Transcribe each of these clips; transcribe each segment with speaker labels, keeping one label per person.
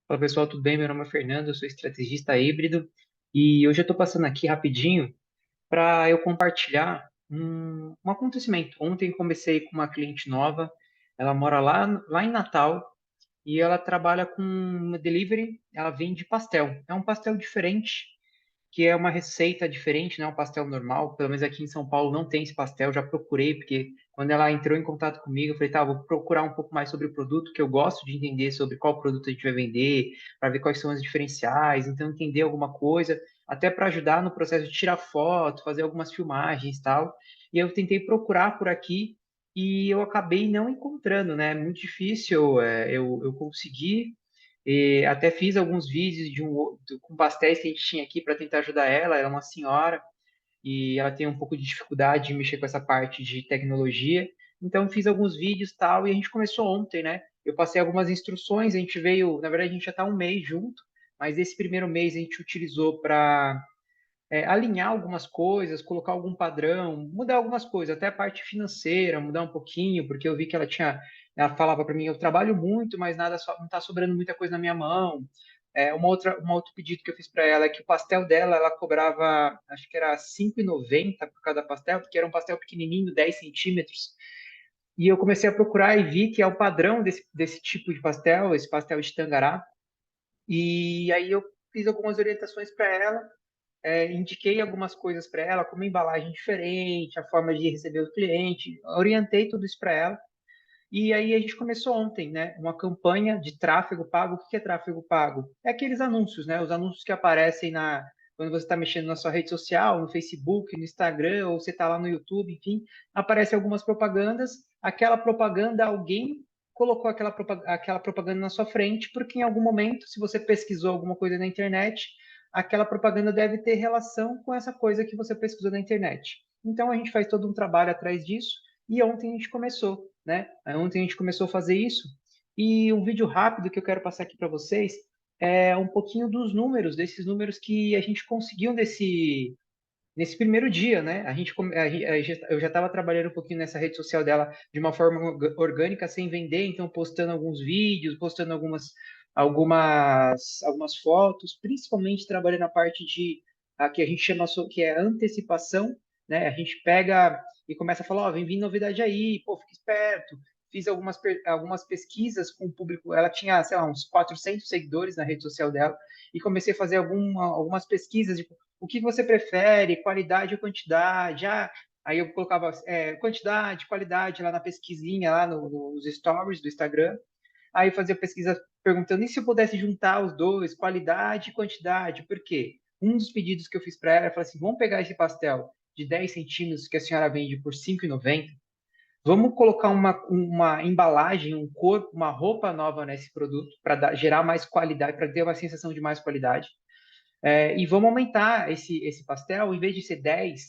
Speaker 1: Fala pessoal, tudo bem? Meu nome é Fernando, eu sou estrategista híbrido e hoje eu estou passando aqui rapidinho para eu compartilhar um acontecimento. Ontem comecei com uma cliente nova, ela mora lá em Natal e ela trabalha com uma delivery, ela vende pastel. É um pastel diferente, que é uma receita diferente, não é um pastel normal. Pelo menos aqui em São Paulo não tem esse pastel. Já procurei, porque quando ela entrou em contato comigo, eu falei, tá, vou procurar um pouco mais sobre o produto, que eu gosto de entender sobre qual produto a gente vai vender, para ver quais são os diferenciais, então entender alguma coisa, até para ajudar no processo de tirar foto, fazer algumas filmagens e tal. E eu tentei procurar por aqui e eu acabei não encontrando, né? Muito difícil, eu consegui e até fiz alguns vídeos com pastéis que a gente tinha aqui para tentar ajudar ela. Ela é uma senhora e ela tem um pouco de dificuldade de mexer com essa parte de tecnologia. Então fiz alguns vídeos tal e a gente começou ontem, né? Eu passei algumas instruções. A gente veio, na verdade a gente já está um mês junto, mas esse primeiro mês a gente utilizou para alinhar algumas coisas, colocar algum padrão, mudar algumas coisas, até a parte financeira, mudar um pouquinho, porque eu vi que ela falava para mim, eu trabalho muito, mas nada não está sobrando muita coisa na minha mão. Um outro pedido que eu fiz para ela é que o pastel dela, ela cobrava, acho que era 5,90 por cada pastel, porque era um pastel pequenininho, 10 centímetros. E eu comecei a procurar e vi que é o padrão desse tipo de pastel, esse pastel de tangará. E aí eu fiz algumas orientações para ela, indiquei algumas coisas para ela, como embalagem diferente, a forma de receber o cliente, orientei tudo isso para ela. E aí a gente começou ontem, né, uma campanha de tráfego pago. O que é tráfego pago? É aqueles anúncios, né, os anúncios que aparecem quando você está mexendo na sua rede social, no Facebook, no Instagram, ou você está lá no YouTube, enfim, aparecem algumas propagandas. Aquela propaganda, alguém colocou aquela propaganda na sua frente, porque em algum momento, se você pesquisou alguma coisa na internet, aquela propaganda deve ter relação com essa coisa que você pesquisou na internet. Então a gente faz todo um trabalho atrás disso e ontem a gente começou, né? Ontem a gente começou a fazer isso e um vídeo rápido que eu quero passar aqui para vocês é um pouquinho dos números, desses números que a gente conseguiu nesse primeiro dia, né? Eu já estava trabalhando um pouquinho nessa rede social dela de uma forma orgânica, sem vender, então postando alguns vídeos, postando algumas fotos, principalmente trabalhando na parte de a que a gente chama que é antecipação, né? A gente pega e começa a falar, ó, vem vindo novidade aí, pô, fica esperto. Fiz algumas pesquisas com o público, ela tinha, sei lá, uns 400 seguidores na rede social dela, e comecei a fazer algumas pesquisas de o que você prefere, qualidade ou quantidade? Aí eu colocava quantidade, qualidade lá na pesquisinha, lá nos stories do Instagram. Aí eu fazia pesquisa perguntando, e se eu pudesse juntar os dois, qualidade e quantidade? Por quê? Um dos pedidos que eu fiz para ela, eu falei assim, vamos pegar esse pastel de 10 centímetros que a senhora vende por 5,90, vamos colocar uma embalagem, um corpo, uma roupa nova nesse produto para gerar mais qualidade, para ter uma sensação de mais qualidade. E vamos aumentar esse pastel, em vez de ser 10,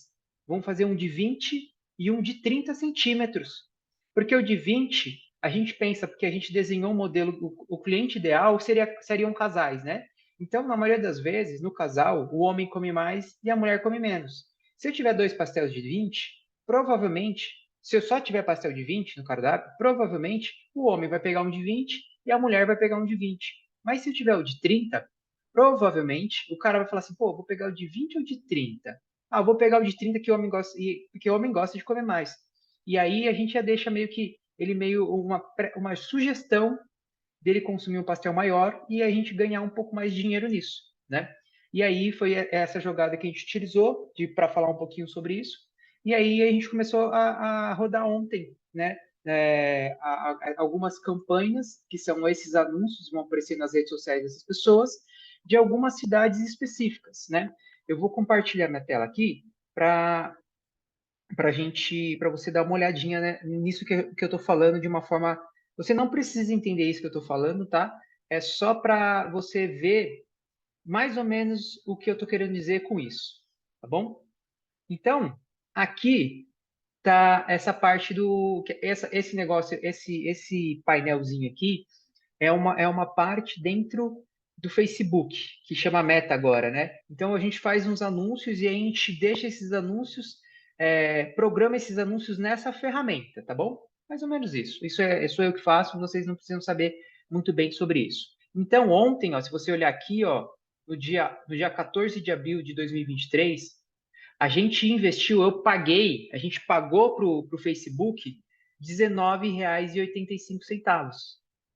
Speaker 1: vamos fazer um de 20 e um de 30 centímetros. Porque o de 20, a gente pensa, porque a gente desenhou um modelo, o cliente ideal seriam casais, né? Então, na maioria das vezes, no casal, o homem come mais e a mulher come menos. Se eu tiver dois pastéis de 20, provavelmente, se eu só tiver pastel de 20 no cardápio, provavelmente o homem vai pegar um de 20 e a mulher vai pegar um de 20. Mas se eu tiver o de 30, provavelmente o cara vai falar assim, pô, vou pegar o de 20 ou de 30? Ah, eu vou pegar o de 30 que o homem gosta, porque o homem gosta de comer mais. E aí a gente já deixa meio que ele meio uma sugestão dele consumir um pastel maior e a gente ganhar um pouco mais de dinheiro nisso, né? E aí foi essa jogada que a gente utilizou para falar um pouquinho sobre isso. E aí a gente começou a rodar ontem, né? Algumas campanhas, que são esses anúncios, vão aparecer nas redes sociais dessas pessoas, de algumas cidades específicas, né? Eu vou compartilhar minha tela aqui para você dar uma olhadinha, né, nisso que eu estou falando de uma forma. Você não precisa entender isso que eu estou falando, tá? É só para você ver mais ou menos o que eu estou querendo dizer com isso, tá bom? Então, aqui tá essa parte esse negócio, esse painelzinho aqui é uma parte dentro do Facebook, que chama Meta agora, né? Então a gente faz uns anúncios e a gente deixa esses anúncios, programa esses anúncios nessa ferramenta, tá bom? Mais ou menos isso. Isso sou eu que faço, vocês não precisam saber muito bem sobre isso. Então, ontem, ó, se você olhar aqui, ó, no dia 14 de abril de 2023, a gente investiu, a gente pagou para o Facebook R$19,85,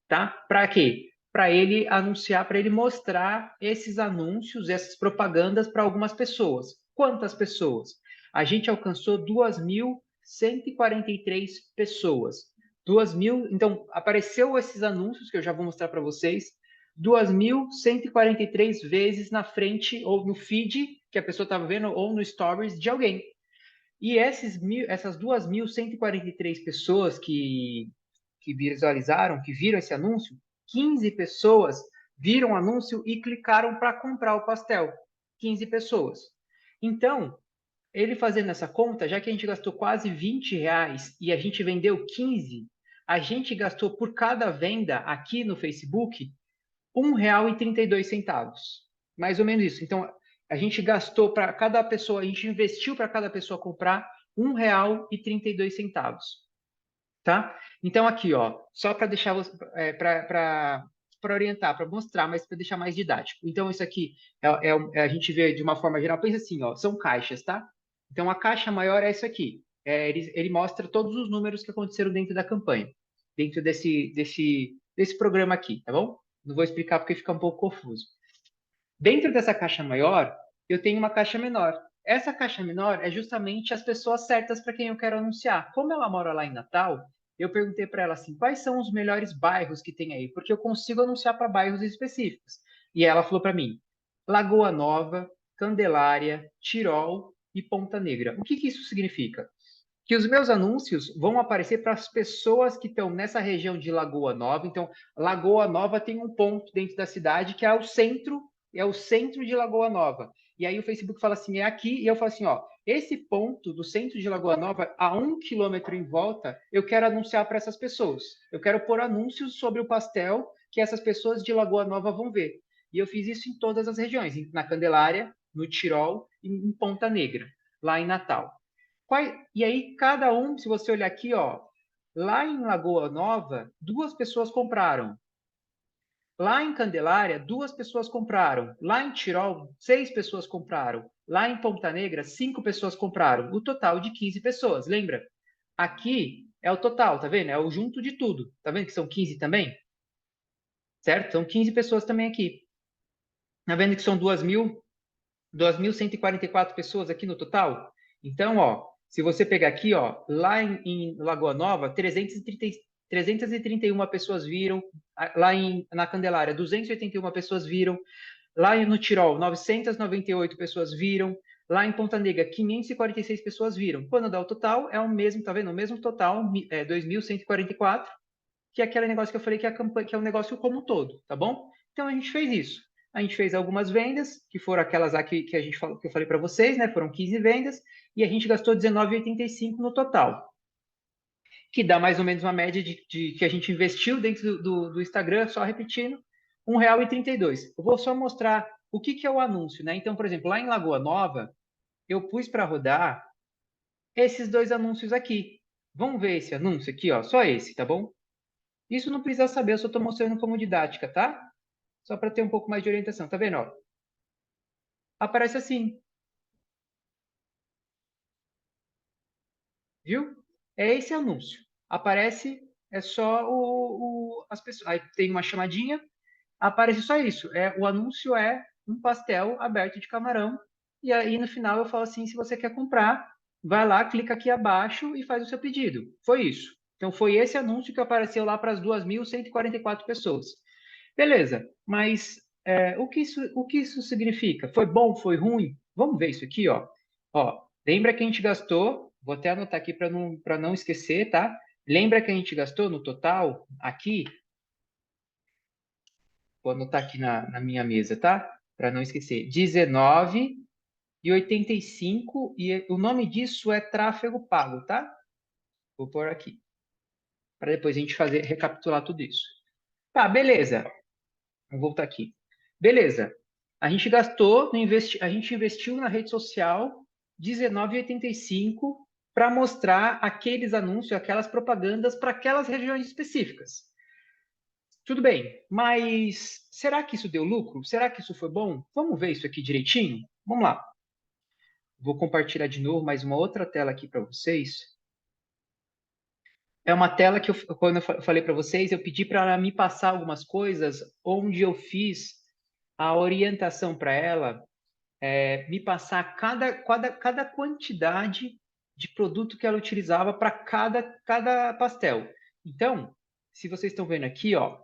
Speaker 1: tá? Para quê? Para ele anunciar, para ele mostrar esses anúncios, essas propagandas para algumas pessoas. Quantas pessoas? A gente alcançou 2.143 pessoas. 2.000, então, apareceu esses anúncios que eu já vou mostrar para vocês, 2.143 vezes na frente ou no feed que a pessoa estava vendo ou no stories de alguém. E essas 2.143 pessoas que visualizaram, que viram esse anúncio, 15 pessoas viram o anúncio e clicaram para comprar o pastel. 15 pessoas. Então, ele fazendo essa conta, já que a gente gastou quase R$20 e a gente vendeu 15, a gente gastou por cada venda aqui no Facebook R$1,32. Mais ou menos isso. Então, a gente gastou para cada pessoa, a gente investiu para cada pessoa comprar R$1,32. Tá? Então, aqui, ó, só para deixar para orientar, para mostrar, mas para deixar mais didático. Então, isso aqui a gente vê de uma forma geral, pensa assim, ó, são caixas, tá? Então, a caixa maior é isso aqui. Ele mostra todos os números que aconteceram dentro da campanha, dentro desse programa aqui, tá bom? Não vou explicar porque fica um pouco confuso. Dentro dessa caixa maior, eu tenho uma caixa menor. Essa caixa menor é justamente as pessoas certas para quem eu quero anunciar. Como ela mora lá em Natal, eu perguntei para ela assim, quais são os melhores bairros que tem aí? Porque eu consigo anunciar para bairros específicos. E ela falou para mim, Lagoa Nova, Candelária, Tirol e Ponta Negra. O que isso significa? Que os meus anúncios vão aparecer para as pessoas que estão nessa região de Lagoa Nova. Então, Lagoa Nova tem um ponto dentro da cidade que é o centro de Lagoa Nova. E aí o Facebook fala assim, é aqui, e eu falo assim, ó, esse ponto do centro de Lagoa Nova, a 1 quilômetro em volta, eu quero anunciar para essas pessoas. Eu quero pôr anúncios sobre o pastel que essas pessoas de Lagoa Nova vão ver. E eu fiz isso em todas as regiões, na Candelária, no Tirol e em Ponta Negra, lá em Natal. E aí, cada um, se você olhar aqui, ó, lá em Lagoa Nova, 2 pessoas compraram. Lá em Candelária, 2 pessoas compraram. Lá em Tirol, 6 pessoas compraram. Lá em Ponta Negra, 5 pessoas compraram. O total de 15 pessoas. Lembra? Aqui é o total, tá vendo? É o junto de tudo. Tá vendo que são 15 também? Certo? São 15 pessoas também aqui. Tá vendo que são 2.144 pessoas aqui no total? Então, ó, se você pegar aqui, ó, lá em Lagoa Nova, 331 pessoas viram, lá na Candelária, 281 pessoas viram, lá no Tirol, 998 pessoas viram, lá em Ponta Negra, 546 pessoas viram. Quando dá o total, é o mesmo, tá vendo? O mesmo total, 2.144, que é aquele negócio que eu falei que é, que é um negócio como um todo, tá bom? Então a gente fez isso. A gente fez algumas vendas, que foram aquelas aqui que a gente falou, que eu falei para vocês, né? Foram 15 vendas, e a gente gastou R$19,85 no total, que dá mais ou menos uma média de que a gente investiu dentro do Instagram, só repetindo, R$1,32. Eu vou só mostrar o que é o anúncio, né? Então, por exemplo, lá em Lagoa Nova, eu pus para rodar esses 2 anúncios aqui. Vamos ver esse anúncio aqui, ó, só esse, tá bom? Isso não precisa saber, eu só estou mostrando como didática, tá? Só para ter um pouco mais de orientação. Tá vendo? Ó? Aparece assim, viu? É esse anúncio. Aparece, é só as pessoas. Aí tem uma chamadinha, aparece só isso. O anúncio é um pastel aberto de camarão. E aí no final eu falo assim: se você quer comprar, vai lá, clica aqui abaixo e faz o seu pedido. Foi isso. Então foi esse anúncio que apareceu lá para as 2.144 pessoas. Beleza, mas o que isso significa? Foi bom? Foi ruim? Vamos ver isso aqui, ó. Ó, lembra que a gente gastou, vou até anotar aqui para não esquecer, tá? Lembra que a gente gastou no total, aqui, vou anotar aqui na minha mesa, tá? Para não esquecer, 19,85 e o nome disso é tráfego pago, tá? Vou pôr aqui, para depois a gente recapitular tudo isso. Tá, beleza. Vou voltar aqui. Beleza. A gente gastou, a gente investiu na rede social R$19,85 para mostrar aqueles anúncios, aquelas propagandas para aquelas regiões específicas. Tudo bem, mas será que isso deu lucro? Será que isso foi bom? Vamos ver isso aqui direitinho? Vamos lá. Vou compartilhar de novo mais uma outra tela aqui para vocês. É uma tela que quando eu falei para vocês, eu pedi para ela me passar algumas coisas onde eu fiz a orientação para ela me passar cada quantidade de produto que ela utilizava para cada pastel. Então, se vocês estão vendo aqui, ó,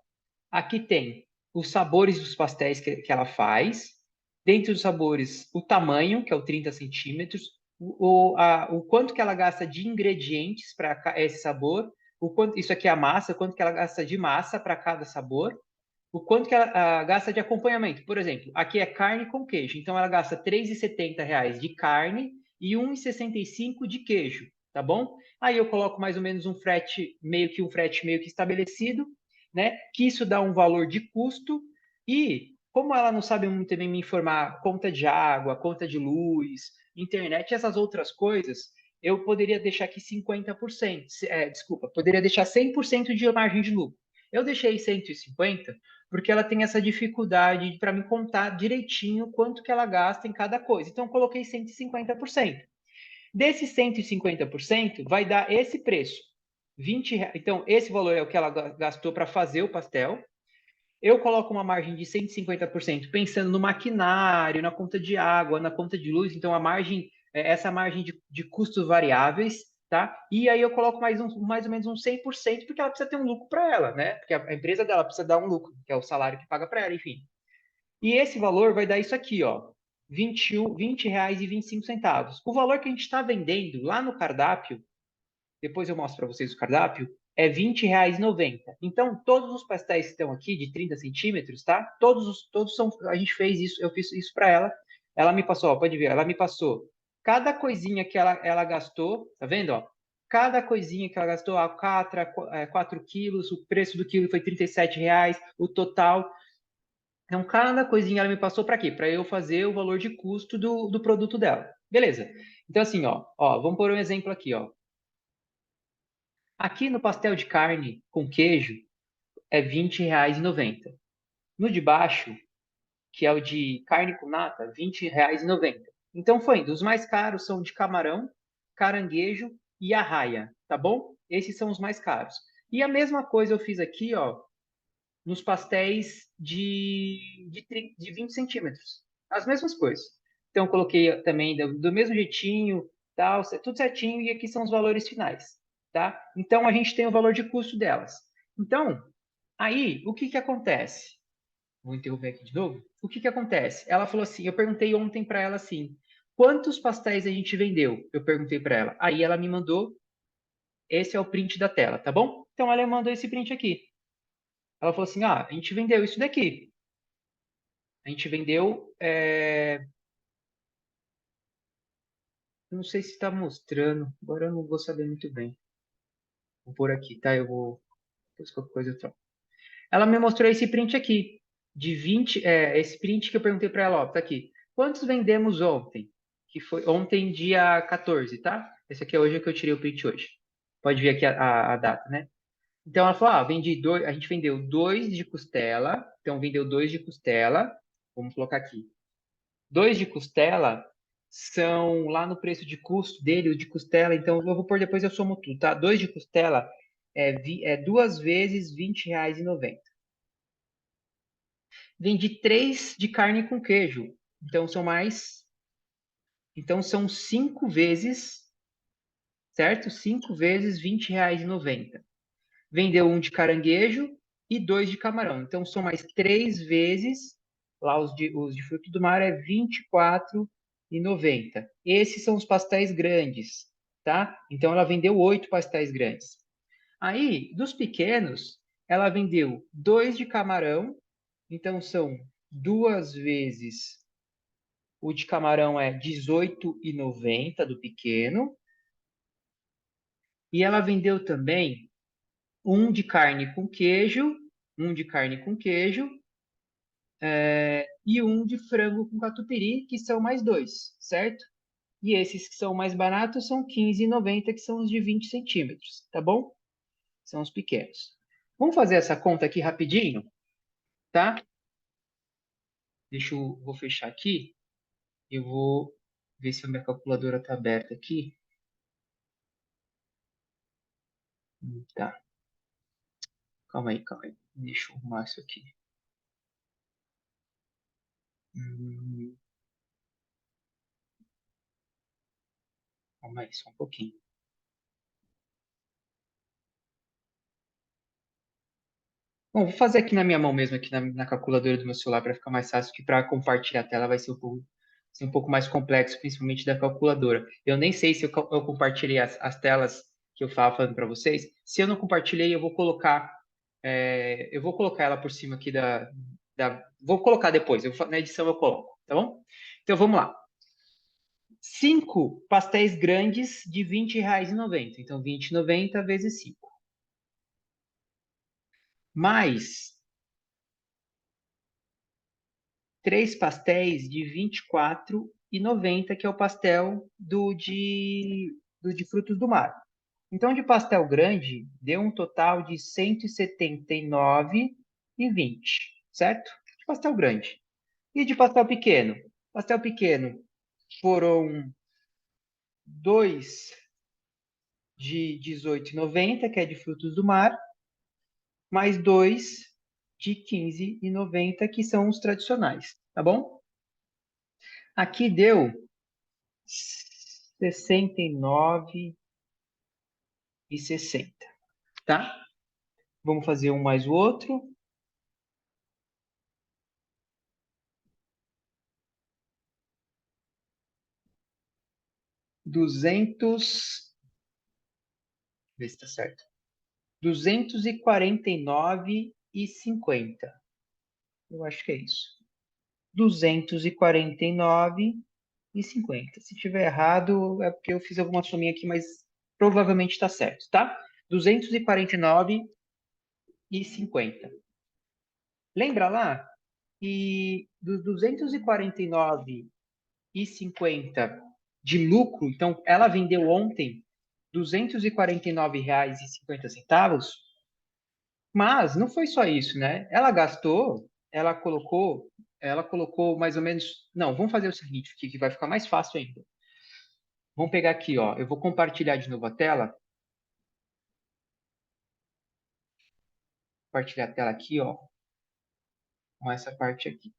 Speaker 1: aqui tem os sabores dos pastéis que ela faz. Dentre os sabores, o tamanho, que é o 30 centímetros, o quanto que ela gasta de ingredientes para esse sabor, o quanto, isso aqui é a massa, o quanto que ela gasta de massa para cada sabor, o quanto que ela gasta de acompanhamento. Por exemplo, aqui é carne com queijo, então ela gasta R$ 3,70 de carne e R$ 1,65 de queijo, tá bom? Aí eu coloco mais ou menos um frete meio que estabelecido, né? Que isso dá um valor de custo e como ela não sabe muito bem me informar conta de água, conta de luz, internet, essas outras coisas, eu poderia deixar aqui 50%, desculpa, poderia deixar 100% de margem de lucro. Eu deixei 150 porque ela tem essa dificuldade para me contar direitinho quanto que ela gasta em cada coisa. Então, eu coloquei 150%. Desses 150%, vai dar esse preço. R$ 20. Então, esse valor é o que ela gastou para fazer o pastel. Eu coloco uma margem de 150% pensando no maquinário, na conta de água, na conta de luz. Então, a margem, essa margem de custos variáveis, tá? E aí eu coloco mais ou menos uns 100%, porque ela precisa ter um lucro para ela, né? Porque a empresa dela precisa dar um lucro, que é o salário que paga para ela, enfim. E esse valor vai dar isso aqui, ó. R$ 20,25. O valor que a gente está vendendo lá no cardápio, depois eu mostro para vocês o cardápio, é R$ 20,90. Então, todos os pastéis que estão aqui, de 30 centímetros, tá? Todos são. A gente fez isso, eu fiz isso para ela. Ela me passou, ó, pode ver, ela me passou cada coisinha que ela gastou, tá vendo, ó? Cada coisinha que ela gastou, a alcatra, 4 quilos, o preço do quilo foi R$ 37, o total. Então, cada coisinha ela me passou para quê? Para eu fazer o valor de custo do produto dela. Beleza. Então, assim, ó, vamos pôr um exemplo aqui, ó. Aqui no pastel de carne com queijo é R$ 20,90. No de baixo, que é o de carne com nata, R$ 20,90. Então foi indo. Os mais caros são de camarão, caranguejo e arraia, tá bom? Esses são os mais caros. E a mesma coisa eu fiz aqui, ó, nos pastéis de 20 centímetros. As mesmas coisas. Então eu coloquei também do mesmo jeitinho, tal, tudo certinho, e aqui são os valores finais, tá? Então a gente tem o valor de custo delas. Então, aí, o que que acontece? Vou interromper aqui de novo. O que que acontece? Ela falou assim, eu perguntei ontem para ela assim, quantos pastéis a gente vendeu? Eu perguntei para ela. Aí ela me mandou, esse é o print da tela, tá bom? Então ela mandou esse print aqui. Ela falou assim, a gente vendeu isso daqui. A gente vendeu, eu não sei se está mostrando, agora eu não vou saber muito bem. Vou pôr aqui, tá? Eu vou, depois qualquer coisa eu troco. Ela me mostrou esse print aqui, de 20, esse print que eu perguntei para ela, ó, tá aqui. Quantos vendemos ontem? Que foi ontem, dia 14, tá? Esse aqui é hoje que eu tirei o print hoje. Pode ver aqui a data, né? Então ela falou, vendi dois, a gente vendeu dois de costela, então vendeu dois de costela, vamos colocar aqui. Dois de costela são lá no preço de custo dele, o de costela, então eu vou pôr depois eu somo tudo, tá? Dois de costela é duas vezes R$ 20,90. Vendi três de carne com queijo. Então são mais. Então são cinco vezes, certo? Cinco vezes R$ 20,90. Vendeu um de caranguejo e dois de camarão. Então são mais três vezes. Lá os de fruto do mar é R$ 24,90. Esses são os pastéis grandes, tá? Então ela vendeu oito pastéis grandes. Aí, dos pequenos, ela vendeu dois de camarão. Então são duas vezes. O de camarão é R$ 18,90 do pequeno. E ela vendeu também um de carne com queijo, um de carne com queijo, e um de frango com catupiry, que são mais dois, certo? E esses que são mais baratos são R$ 15,90, que são os de 20 centímetros, tá bom? São os pequenos. Vamos fazer essa conta aqui rapidinho, tá? Vou fechar aqui. Eu vou ver se a minha calculadora está aberta aqui. Tá, calma aí, calma aí. Deixa eu arrumar isso aqui. Hum, calma aí, só um pouquinho. Bom, vou fazer aqui na minha mão mesmo, aqui na calculadora do meu celular, para ficar mais fácil, que para compartilhar a tela vai ser um pouco mais complexo, principalmente da calculadora. Eu nem sei se eu compartilhei as telas que eu estava falando para vocês. Se eu não compartilhei, eu vou colocar ela por cima aqui vou colocar depois, na edição eu coloco, tá bom? Então vamos lá. 5 pastéis grandes de R$ 20,90. Então, R$ 20,90 vezes 5. Mais 3 pastéis de R$ 24,90, que é o pastel do de frutos do mar. Então, de pastel grande, deu um total de R$ 179,20, certo? De pastel grande. E de pastel pequeno? Pastel pequeno foram 2 de R$ 18,90, que é de frutos do mar, mais 2 de R$ 15,90, que são os tradicionais, tá bom? Aqui deu 69,60, tá? Vamos fazer um mais o outro. 200, ver se tá certo. 249,50. Eu acho que é isso. 249,50. Se tiver errado, é porque eu fiz alguma sominha aqui, mas provavelmente está certo, tá? 249,50. Lembra lá? E dos 249,50 de lucro, então ela vendeu ontem R$ 249,50, mas não foi só isso, né? Ela colocou mais ou menos. Não, vamos fazer o seguinte, que vai ficar mais fácil ainda. Vamos pegar aqui, ó. Eu vou compartilhar de novo a tela. Compartilhar a tela aqui, ó, com essa parte aqui.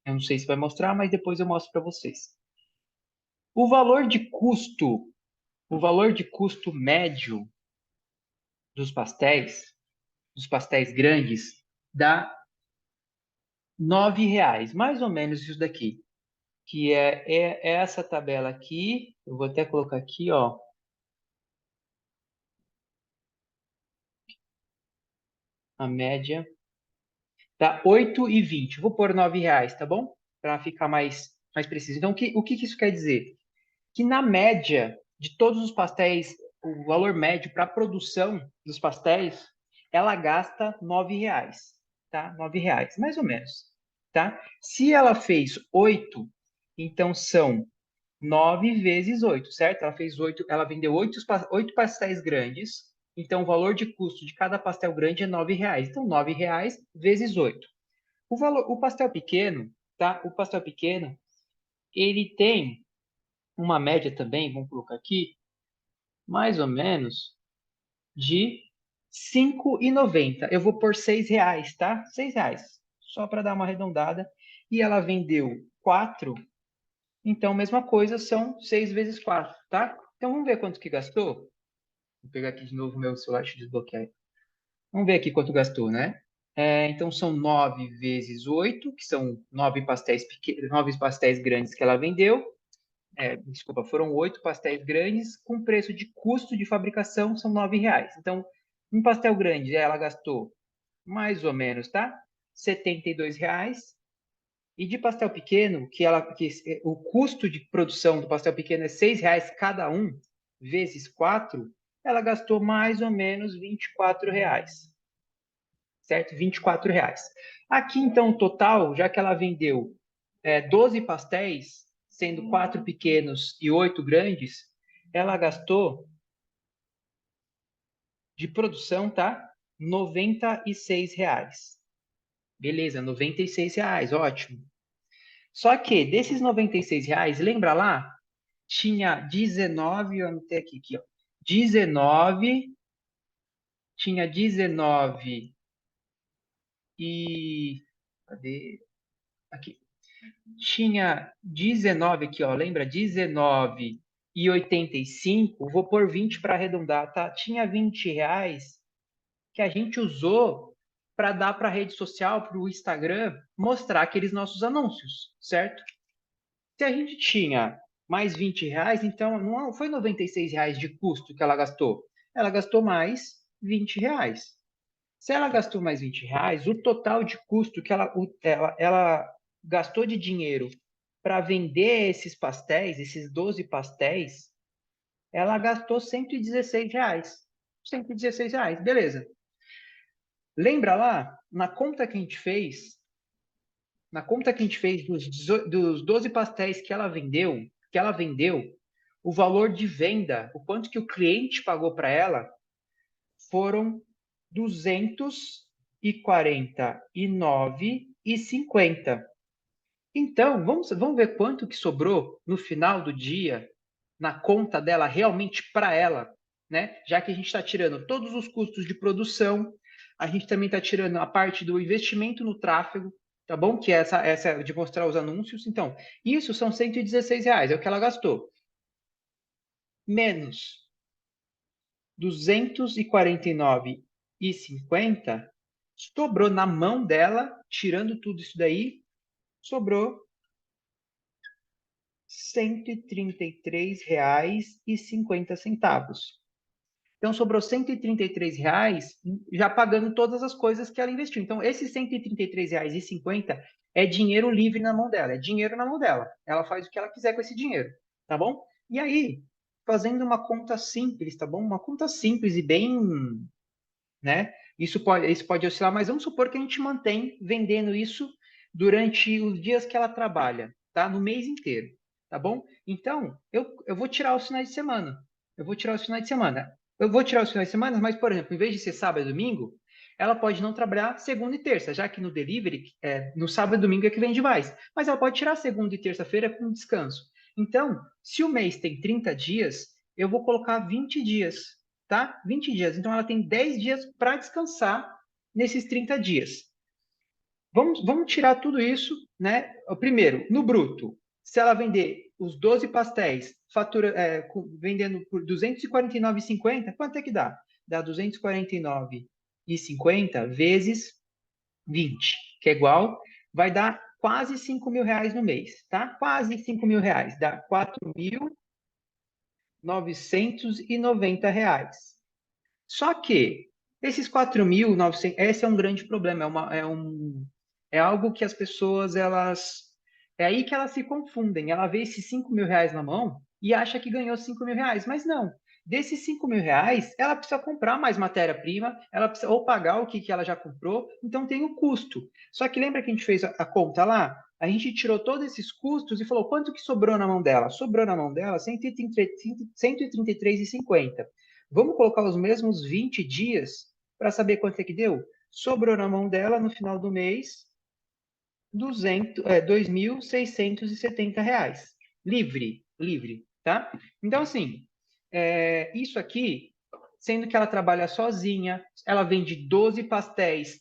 Speaker 1: Eu não sei se vai mostrar, mas depois eu mostro para vocês. O valor de custo, o valor de custo médio dos pastéis grandes, dá R$ 9, mais ou menos isso daqui, que é essa tabela aqui. Eu vou até colocar aqui, ó, a média. Tá 8,20. Vou pôr R$ 9, tá bom? Para ficar mais preciso. Então, o que isso quer dizer? Que na média de todos os pastéis, o valor médio para a produção dos pastéis, ela gasta R$ 9, tá? R$ 9, mais ou menos, tá? Se ela fez 8, então são 9 vezes 8, certo? Ela fez 8, ela vendeu 8 pastéis grandes, então o valor de custo de cada pastel grande é R$ 9. Então, R$ 9 vezes 8. O pastel pequeno, tá? O pastel pequeno, ele tem uma média também, vamos colocar aqui, mais ou menos de 5,90. Eu vou por R$ 6, tá? R$ 6, só para dar uma arredondada. E ela vendeu 4, então mesma coisa, são 6 vezes 4, tá? Então vamos ver quanto que gastou. Vou pegar aqui de novo o meu celular, deixa eu desbloquear. Vamos ver aqui quanto gastou, né? Então são 9 vezes 8, que são 9 pastéis pequenos, 9 pastéis grandes que ela vendeu. Desculpa, foram 8 pastéis grandes, com preço de custo de fabricação são R$ 9. Então, um pastel grande ela gastou mais ou menos, tá? R$ 72. E de pastel pequeno, o custo de produção do pastel pequeno é R$ 6 cada um, vezes 4, ela gastou mais ou menos R$ 24, certo? R$ 24. Aqui, então, o total, já que ela vendeu 12 pastéis, sendo 4 pequenos e 8 grandes, ela gastou de produção, tá? R$ 96. Beleza, R$ 96, ótimo. Só que desses R$ 96, lembra lá? Tinha 19, eu anotei aqui, ó. 19, tinha 19 e... Cadê? Aqui. Tinha 19 aqui, ó. Lembra? 19,85. Vou pôr 20 para arredondar, tá? Tinha R$ 20 que a gente usou para dar para a rede social, para o Instagram, mostrar aqueles nossos anúncios, certo? Se a gente tinha mais R$ 20, então não foi R$ 96 de custo que ela gastou. Ela gastou mais R$ 20. Se ela gastou mais R$ 20, o total de custo que ela gastou de dinheiro para vender esses pastéis, esses 12 pastéis, ela gastou R$ 116. R$ 116, beleza. Lembra lá, na conta que a gente fez dos 12 pastéis que ela vendeu, o valor de venda, o quanto que o cliente pagou para ela, foram R$ 249,50. Então, vamos ver quanto que sobrou no final do dia na conta dela realmente para ela, né? Já que a gente está tirando todos os custos de produção, a gente também está tirando a parte do investimento no tráfego, tá bom? Que é essa de mostrar os anúncios. Então, isso são R$ 116, é o que ela gastou. Menos 249,50 sobrou na mão dela, tirando tudo isso daí, sobrou R$ 133,50. Então, sobrou R$ 133 já pagando todas as coisas que ela investiu. Então, esses R$ 133,50 é dinheiro livre na mão dela, é dinheiro na mão dela. Ela faz o que ela quiser com esse dinheiro, tá bom? E aí, fazendo uma conta simples, tá bom? Uma conta simples e bem, né? Isso pode oscilar, mas vamos supor que a gente mantém vendendo isso durante os dias que ela trabalha, tá? No mês inteiro, tá bom? Então, eu vou tirar os finais de semana. Eu vou tirar os finais de semana. Eu vou tirar os finais de semana, mas, por exemplo, em vez de ser sábado e domingo, ela pode não trabalhar segunda e terça, já que no delivery, no sábado e domingo é que vende mais. Mas ela pode tirar segunda e terça-feira com descanso. Então, se o mês tem 30 dias, eu vou colocar 20 dias, tá? 20 dias. Então, ela tem 10 dias para descansar nesses 30 dias. Vamos tirar tudo isso, né? Primeiro, no bruto, se ela vender os 12 pastéis, vendendo por R$ 249,50, quanto é que dá? Dá 249,50 vezes 20, que é igual, vai dar quase R$ 5.000 no mês, tá? Quase R$ 5.000, dá R$ 4.990. Só que esses 4.900, esse é um grande problema, é algo que as pessoas, é aí que elas se confundem. Ela vê esses R$ 5.000 na mão e acha que ganhou R$ 5.000, mas não. Desses R$ 5.000, ela precisa comprar mais matéria-prima, ela precisa ou pagar o que ela já comprou, então tem o custo. Só que lembra que a gente fez a conta lá? A gente tirou todos esses custos e falou quanto que sobrou na mão dela? Sobrou na mão dela R$ 133,50. Vamos colocar os mesmos 20 dias para saber quanto é que deu? Sobrou na mão dela no final do mês R$ 2.670. Livre, livre, tá? Então, assim, isso aqui, sendo que ela trabalha sozinha, ela vende 12 pastéis,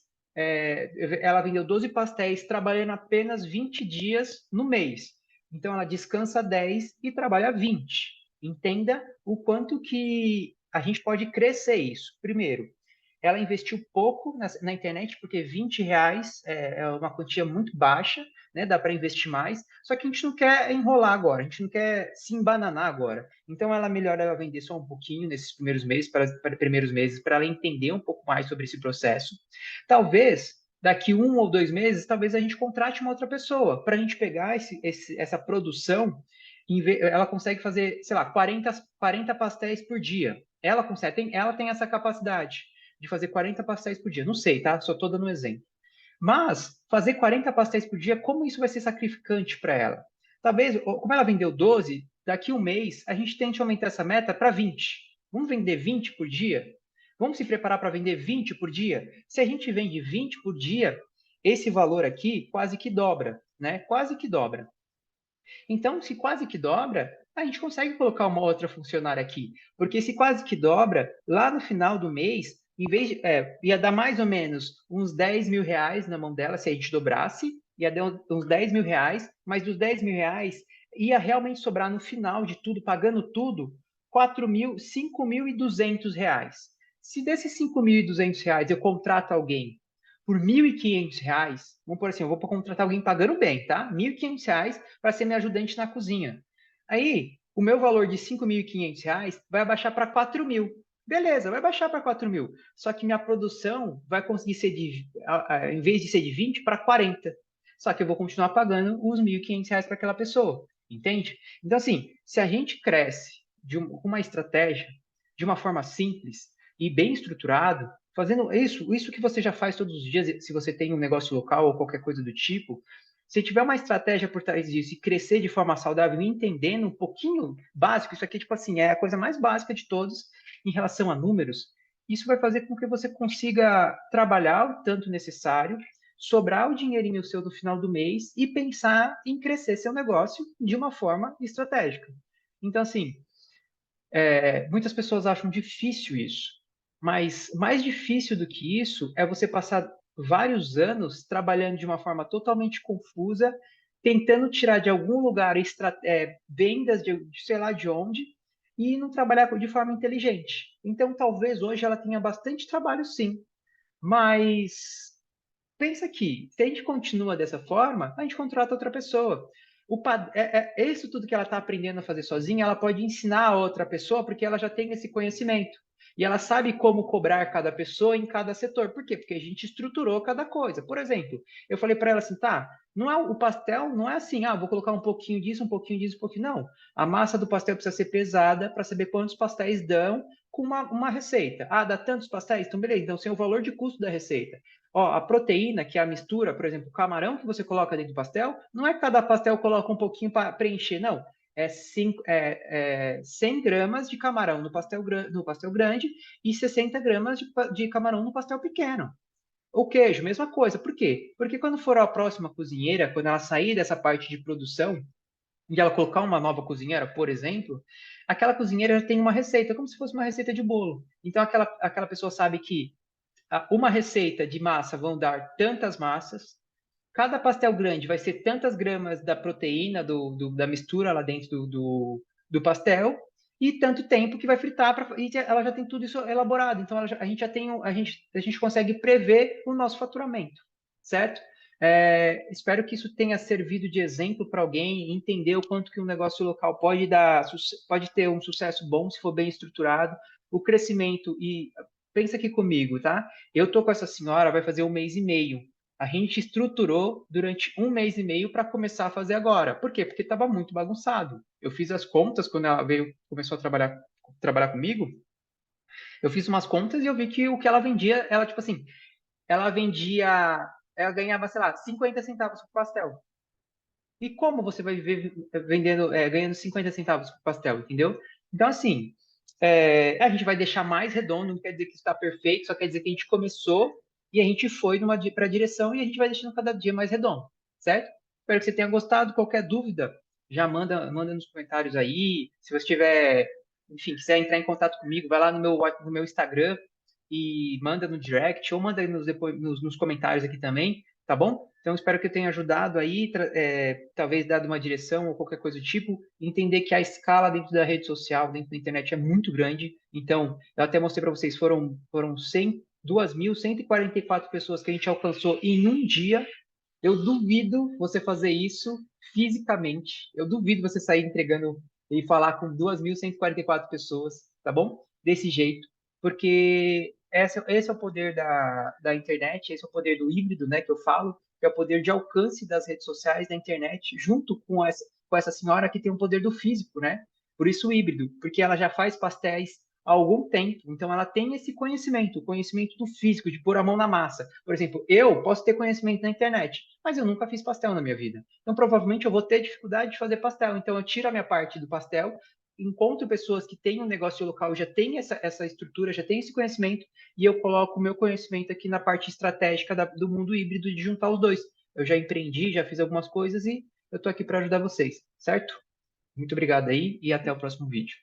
Speaker 1: ela vendeu 12 pastéis trabalhando apenas 20 dias no mês. Então, ela descansa 10 e trabalha 20. Entenda o quanto que a gente pode crescer isso. Primeiro, ela investiu pouco na internet, porque R$ 20 é uma quantia muito baixa, né? Dá para investir mais. Só que a gente não quer enrolar agora, a gente não quer se embananar agora. Então, melhor ela vender só um pouquinho nesses primeiros meses, para ela entender um pouco mais sobre esse processo. Talvez, daqui 1 ou 2 meses, talvez a gente contrate uma outra pessoa, para a gente pegar essa produção. Ela consegue fazer, sei lá, 40 pastéis por dia. Ela tem essa capacidade de fazer 40 pastéis por dia. Não sei, tá? Só estou dando um exemplo. Mas fazer 40 pastéis por dia, como isso vai ser sacrificante para ela? Talvez, como ela vendeu 12, daqui um mês a gente tente aumentar essa meta para 20. Vamos vender 20 por dia? Vamos se preparar para vender 20 por dia? Se a gente vende 20 por dia, esse valor aqui quase que dobra, né? Quase que dobra. Então, se quase que dobra, a gente consegue colocar uma outra funcionária aqui. Porque se quase que dobra, lá no final do mês, em vez de, ia dar mais ou menos uns 10 mil reais na mão dela, se a gente dobrasse, ia dar uns 10 mil reais, mas dos 10 mil reais ia realmente sobrar no final de tudo, pagando tudo, 4 mil, 5.200 reais. Se desses 5.200 reais eu contrato alguém por 1.500 reais, vamos por assim, eu vou contratar alguém pagando bem, tá? 1.500 reais para ser meu ajudante na cozinha. Aí, o meu valor de 5.500 reais vai abaixar para 4 mil. Beleza, vai baixar para 4 mil. Só que minha produção vai conseguir ser em vez de ser de 20 para 40. Só que eu vou continuar pagando os 1.500 reais para aquela pessoa. Entende? Então, assim, se a gente cresce com uma estratégia, de uma forma simples e bem estruturado, fazendo isso que você já faz todos os dias, se você tem um negócio local ou qualquer coisa do tipo, se tiver uma estratégia por trás disso e crescer de forma saudável e entendendo um pouquinho básico, isso aqui, tipo assim, é a coisa mais básica de todos em relação a números, isso vai fazer com que você consiga trabalhar o tanto necessário, sobrar o dinheirinho seu no final do mês e pensar em crescer seu negócio de uma forma estratégica. Então, assim, muitas pessoas acham difícil isso, mas mais difícil do que isso é você passar vários anos trabalhando de uma forma totalmente confusa, tentando tirar de algum lugar vendas de sei lá de onde e não trabalhar de forma inteligente. Então, talvez hoje ela tenha bastante trabalho, sim, mas pensa que, se a gente continua dessa forma, a gente contrata outra pessoa. Isso tudo que ela está aprendendo a fazer sozinha, ela pode ensinar a outra pessoa, porque ela já tem esse conhecimento. E ela sabe como cobrar cada pessoa em cada setor. Por quê? Porque a gente estruturou cada coisa. Por exemplo, eu falei para ela assim, tá, não é o pastel, não é assim, vou colocar um pouquinho disso, um pouquinho disso, um pouquinho. Não. A massa do pastel precisa ser pesada para saber quantos pastéis dão com uma receita. Dá tantos pastéis? Então, beleza. Então, sem o valor de custo da receita. A proteína, que é a mistura, por exemplo, o camarão que você coloca dentro do pastel, não é que cada pastel coloca um pouquinho para preencher, não. É 100 gramas de camarão no pastel grande e 60 gramas de camarão no pastel pequeno. O queijo, mesma coisa. Por quê? Porque quando for a próxima cozinheira, quando ela sair dessa parte de produção e ela colocar uma nova cozinheira, por exemplo, aquela cozinheira já tem uma receita, como se fosse uma receita de bolo. Então, aquela pessoa sabe que uma receita de massa vão dar tantas massas, cada pastel grande vai ser tantas gramas da proteína da mistura lá dentro do pastel e tanto tempo que vai fritar e ela já tem tudo isso elaborado. Então a gente já tem a gente consegue prever o nosso faturamento, certo? Espero que isso tenha servido de exemplo para alguém entender o quanto que um negócio local pode ter um sucesso bom se for bem estruturado, o crescimento e pensa aqui comigo, tá? Eu tô com essa senhora vai fazer 1 mês e meio. A gente estruturou durante 1 mês e meio para começar a fazer agora. Por quê? Porque estava muito bagunçado. Eu fiz as contas quando ela começou a trabalhar comigo. Eu fiz umas contas e eu vi que o que ela vendia, ela, tipo assim, ela ganhava, sei lá, 50 centavos por pastel. E como você vai viver ganhando 50 centavos por pastel, entendeu? Então, assim, a gente vai deixar mais redondo, não quer dizer que está perfeito, só quer dizer que a gente começou e a gente foi para a direção e a gente vai deixando cada dia mais redondo, certo? Espero que você tenha gostado. Qualquer dúvida, já manda nos comentários aí. Se você tiver, enfim, quiser entrar em contato comigo, vai lá no meu Instagram e manda no direct ou manda aí nos comentários aqui também, tá bom? Então, espero que eu tenha ajudado aí, talvez dado uma direção ou qualquer coisa do tipo, entender que a escala dentro da rede social, dentro da internet é muito grande. Então, eu até mostrei para vocês, foram 2.144 pessoas que a gente alcançou em um dia. Eu duvido você fazer isso fisicamente. Eu duvido você sair entregando e falar com 2.144 pessoas, tá bom? Desse jeito, porque esse é o poder da internet, esse é o poder do híbrido, né, que eu falo, que é o poder de alcance das redes sociais, da internet, junto com essa senhora que tem o poder do físico, né? Por isso o híbrido, porque ela já faz pastéis há algum tempo, então ela tem esse conhecimento, o conhecimento do físico, de pôr a mão na massa. Por exemplo, eu posso ter conhecimento na internet, mas eu nunca fiz pastel na minha vida. Então, provavelmente, eu vou ter dificuldade de fazer pastel. Então, eu tiro a minha parte do pastel encontro pessoas que têm um negócio local, já têm essa estrutura, já têm esse conhecimento, e eu coloco o meu conhecimento aqui na parte estratégica do mundo híbrido de juntar os dois. Eu já empreendi, já fiz algumas coisas e eu estou aqui para ajudar vocês, certo? Muito obrigado aí e até o próximo vídeo.